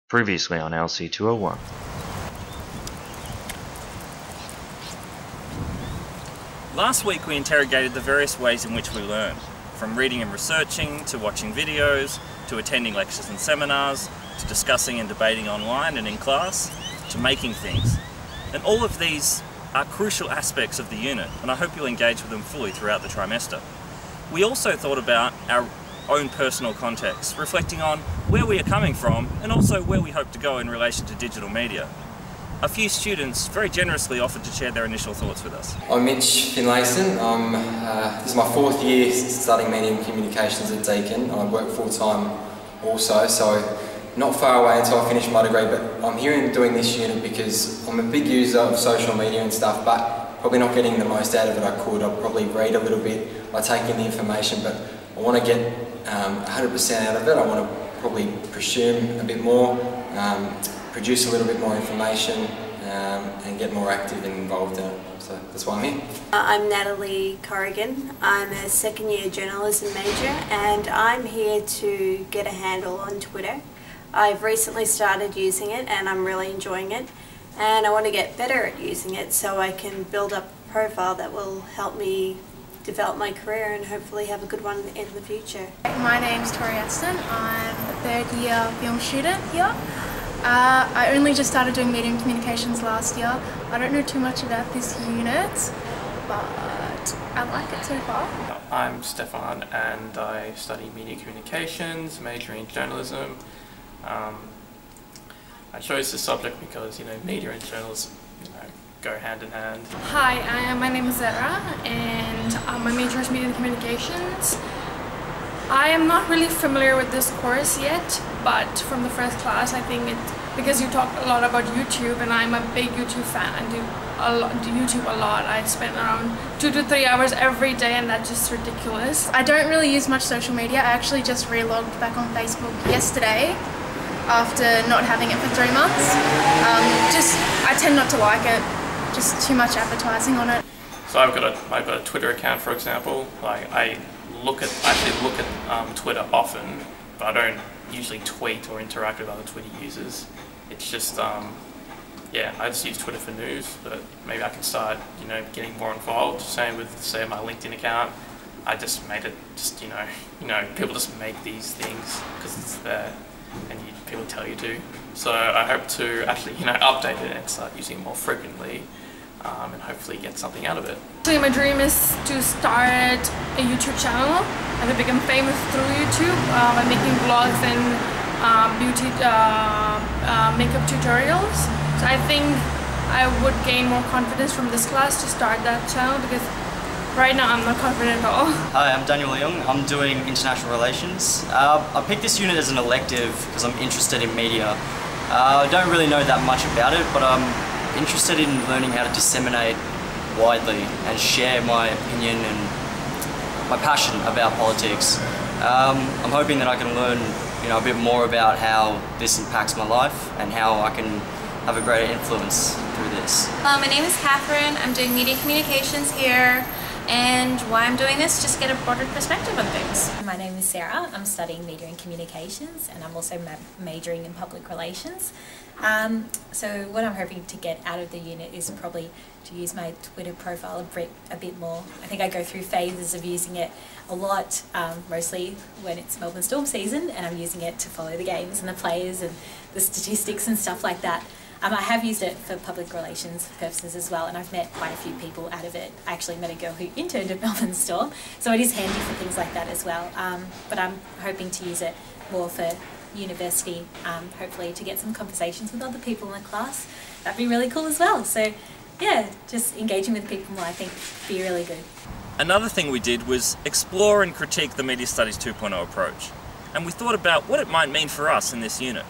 Previously on ALC201. Last week we interrogated the various ways in which we learn, from reading and researching, to watching videos, to attending lectures and seminars, to discussing and debating online and in class, to making things. And all of these are crucial aspects of the unit, and I hope you'll engage with them fully throughout the trimester. We also thought about our own personal context, reflecting on where we are coming from and also where we hope to go in relation to digital media. A few students very generously offered to share their initial thoughts with us. I'm Mitch Finlayson. This is my fourth year studying media and communications at Deakin. I work full-time also, so not far away until I finish my degree, but I'm here and doing this unit because I'm a big user of social media and stuff, but probably not getting the most out of it I could. I'll probably read a little bit, I take in the information, but I want to get 100% out of it. I want to probably presume a bit more, produce a little bit more information, and get more active and involved in it. So that's why I'm here. I'm Natalie Corrigan. I'm a second year journalism major and I'm here to get a handle on Twitter. I've recently started using it and I'm really enjoying it, and I want to get better at using it so I can build up a profile that will help me develop my career and hopefully have a good one in the future. My name's Tori Aston. I'm a third year film student here. I only just started doing media and communications last year. I don't know too much about this unit, but I like it so far. I'm Stefan and I study media communications, majoring in journalism. I chose this subject because, media and journalism, go hand in hand. Hi, my name is Zara and my major is media and communications. I am not really familiar with this course yet, but from the first class I think because you talk a lot about YouTube and I'm a big YouTube fan. I do YouTube a lot. I spend around 2 to 3 hours every day and that's just ridiculous. I don't really use much social media. I actually just relogged back on Facebook yesterday after not having it for 3 months. I tend not to like it. Just too much advertising on it. So I've got a Twitter account, for example. Like I actually look at Twitter often, but I don't usually tweet or interact with other Twitter users. It's just yeah, I just use Twitter for news, but maybe I can start getting more involved. Same with say my LinkedIn account. I just made it just people just make these things because it's there and people tell you to. So I hope to actually update it and start using it more frequently, and hopefully get something out of it. So my dream is to start a YouTube channel and to become famous through YouTube by making vlogs and beauty makeup tutorials. So I think I would gain more confidence from this class to start that channel because right now I'm not confident at all. Hi, I'm Daniel Young. I'm doing international relations. I picked this unit as an elective because I'm interested in media. I don't really know that much about it, but I'm interested in learning how to disseminate widely and share my opinion and my passion about politics. I'm hoping that I can learn a bit more about how this impacts my life and how I can have a greater influence through this. My name is Catherine. I'm doing media communications here, and why I'm doing this, just get a broader perspective on things. My name is Sarah. I'm studying media and communications and I'm also majoring in public relations. So what I'm hoping to get out of the unit is probably to use my Twitter profile a bit more. I think I go through phases of using it a lot, mostly when it's Melbourne Storm season and I'm using it to follow the games and the players and the statistics and stuff like that. I have used it for public relations purposes as well, and I've met quite a few people out of it. I actually met a girl who interned at Melbourne Storm, so it is handy for things like that as well. But I'm hoping to use it more for university, hopefully to get some conversations with other people in the class. That'd be really cool as well. So yeah, just engaging with people more I think would be really good. Another thing we did was explore and critique the Media Studies 2.0 approach, and we thought about what it might mean for us in this unit.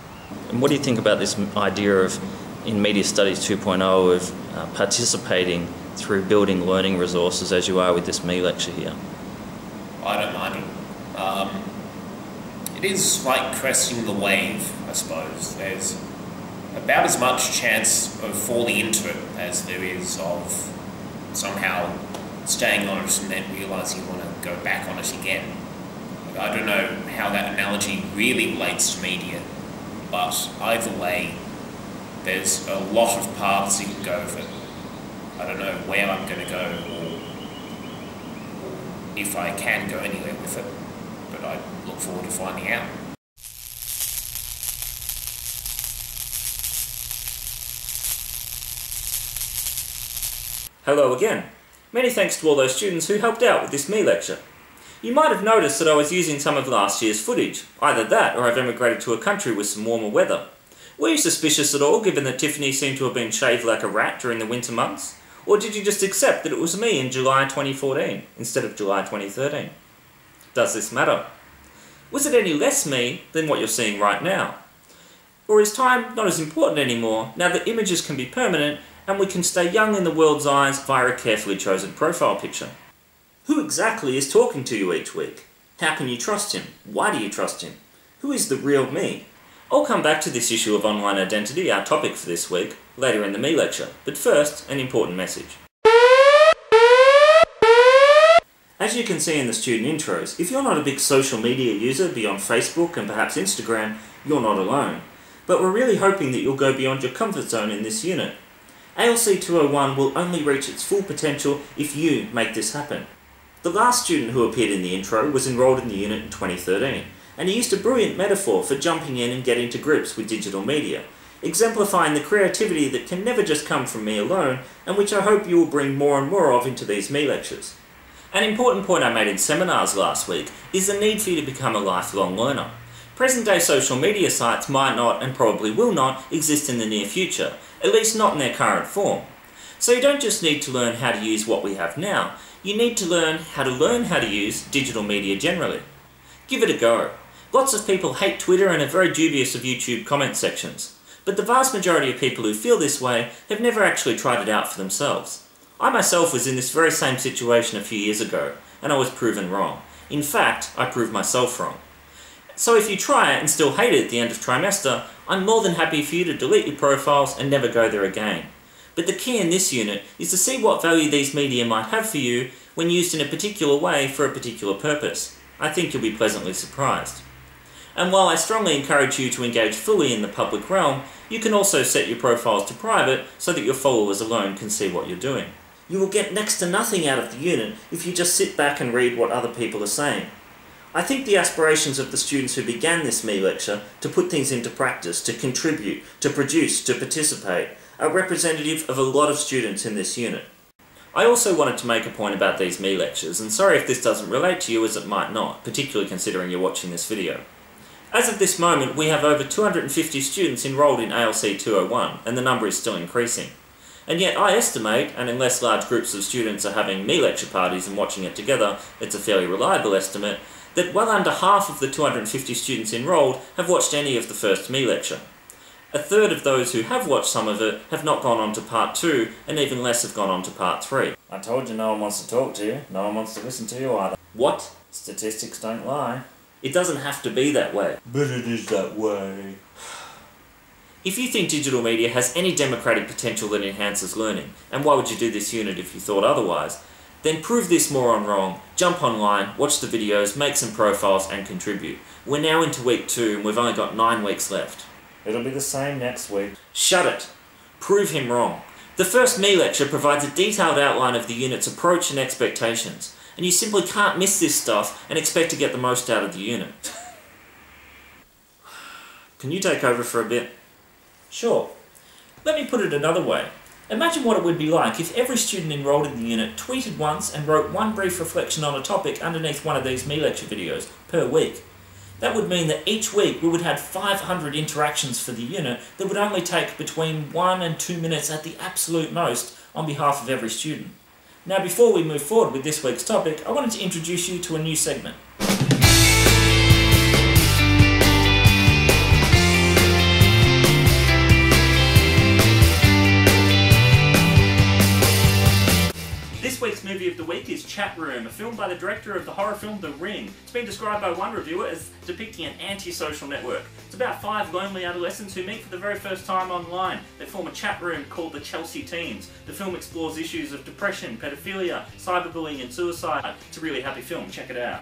And what do you think about this idea of, in Media Studies 2.0, of participating through building learning resources as you are with this meLecture here? I don't mind it. It is like cresting the wave, I suppose. There's about as much chance of falling into it as there is of somehow staying on it and then realising you want to go back on it again. I don't know how that analogy really relates to media. but either way, there's a lot of paths you can go with it. I don't know where I'm going to go, or if I can go anywhere with it, but I look forward to finding out. Hello again. Many thanks to all those students who helped out with this meLecture. You might have noticed that I was using some of last year's footage. Either that, or I've emigrated to a country with some warmer weather. Were you suspicious at all, given that Tiffany seemed to have been shaved like a rat during the winter months? Or did you just accept that it was me in July 2014, instead of July 2013? Does this matter? Was it any less me than what you're seeing right now? Or is time not as important anymore, now that images can be permanent, and we can stay young in the world's eyes via a carefully chosen profile picture? Who exactly is talking to you each week? How can you trust him? Why do you trust him? Who is the real me? I'll come back to this issue of online identity, our topic for this week, later in the meLecture, but first, an important message. As you can see in the student intros, if you're not a big social media user beyond Facebook and perhaps Instagram, you're not alone. But we're really hoping that you'll go beyond your comfort zone in this unit. ALC201 will only reach its full potential if you make this happen. The last student who appeared in the intro was enrolled in the unit in 2013, and he used a brilliant metaphor for jumping in and getting to grips with digital media, exemplifying the creativity that can never just come from me alone, and which I hope you will bring more and more of into these meLectures. An important point I made in seminars last week is the need for you to become a lifelong learner. Present-day social media sites might not, and probably will not, exist in the near future, at least not in their current form. So you don't just need to learn how to use what we have now, you need to learn how to use digital media generally. Give it a go. Lots of people hate Twitter and are very dubious of YouTube comment sections, but the vast majority of people who feel this way have never actually tried it out for themselves. I myself was in this very same situation a few years ago, and I was proven wrong. In fact, I proved myself wrong. So if you try it and still hate it at the end of trimester, I'm more than happy for you to delete your profiles and never go there again. But the key in this unit is to see what value these media might have for you when used in a particular way for a particular purpose. I think you'll be pleasantly surprised. And while I strongly encourage you to engage fully in the public realm, you can also set your profiles to private so that your followers alone can see what you're doing. You will get next to nothing out of the unit if you just sit back and read what other people are saying. I think the aspirations of the students who began this meLecture to put things into practice, to contribute, to produce, to participate, are representative of a lot of students in this unit. I also wanted to make a point about these meLectures, and sorry if this doesn't relate to you as it might not, particularly considering you're watching this video. As of this moment, we have over 250 students enrolled in ALC201, and the number is still increasing. And yet I estimate, and unless large groups of students are having meLecture parties and watching it together, it's a fairly reliable estimate, that well under half of the 250 students enrolled have watched any of the first meLecture. A third of those who have watched some of it have not gone on to part 2, and even less have gone on to part 3. I told you no one wants to talk to you, no one wants to listen to you either. What? Statistics don't lie. It doesn't have to be that way. But it is that way. If you think digital media has any democratic potential that enhances learning, and why would you do this unit if you thought otherwise, then prove this moron wrong, jump online, watch the videos, make some profiles and contribute. We're now into week 2 and we've only got 9 weeks left. It'll be the same next week. Shut it! Prove him wrong. The first meLecture provides a detailed outline of the unit's approach and expectations, and you simply can't miss this stuff and expect to get the most out of the unit. Can you take over for a bit? Sure. Let me put it another way. Imagine what it would be like if every student enrolled in the unit tweeted once and wrote one brief reflection on a topic underneath one of these meLecture videos per week. That would mean that each week we would have 500 interactions for the unit that would only take between 1 and 2 minutes at the absolute most on behalf of every student. Now before we move forward with this week's topic, I wanted to introduce you to a new segment. This week's movie of the week is Chat Room, a film by the director of the horror film The Ring. It's been described by one reviewer as depicting an anti-social network. It's about 5 lonely adolescents who meet for the very first time online. They form a chat room called the Chelsea Teens. The film explores issues of depression, pedophilia, cyberbullying and suicide. It's a really happy film, check it out.